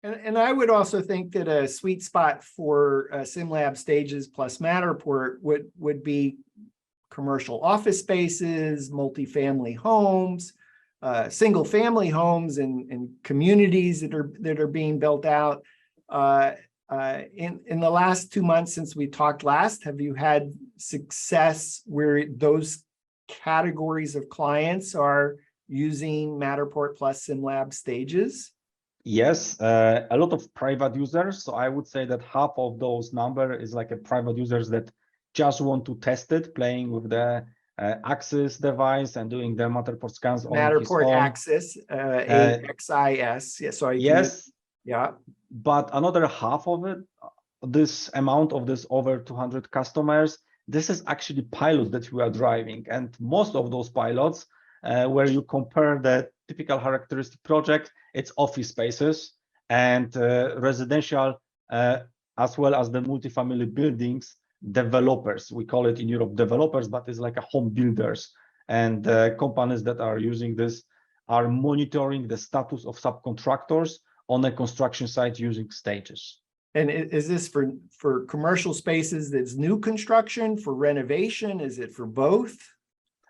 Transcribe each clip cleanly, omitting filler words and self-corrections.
And I would also think that a sweet spot for SIMLAB stages plus Matterport would be commercial office spaces, multifamily homes, single family homes, and communities that are being built out. In the last 2 months since we talked last, have you had success where those categories of clients are using Matterport plus SIMLAB stages? Yes, a lot of private users. So I would say that half of those number is like a private users that just want to test it, playing with the Axis device and doing the Matterport scans on his Matterport own. Axis, AXIS. Yeah, so yes, yeah. But another half of it, this amount of this over 200 customers, this is actually pilot that we are driving, and most of those pilots, where you compare the typical characteristic project, it's office spaces and residential, as well as the multifamily buildings developers. We call it in Europe developers, but it's like a home builders. And companies that are using this are monitoring the status of subcontractors on a construction site using stages. And is this for commercial spaces that's new construction, for renovation? Is it for both?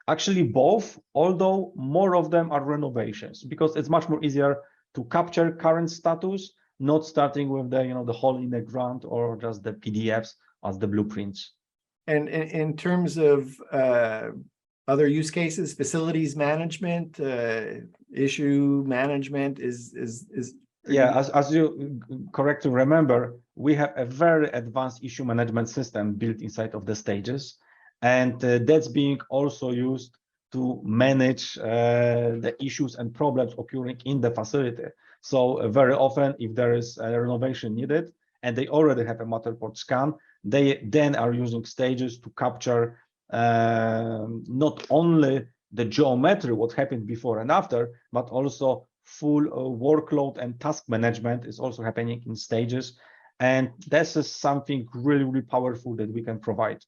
Actually, both, although more of them are renovations, because it's much more easier to capture current status, not starting with the hole in the ground or just the PDFs as the blueprints. And in terms of other use cases, facilities management, issue management is yeah, as you correctly remember, we have a very advanced issue management system built inside of the stages, and that's being also used to manage the issues and problems occurring in the facility. So very often, if there is a renovation needed and they already have a Matterport scan, they then are using stages to capture not only the geometry, what happened before and after, but also full workload and task management is also happening in stages. And this is something really, really powerful that we can provide.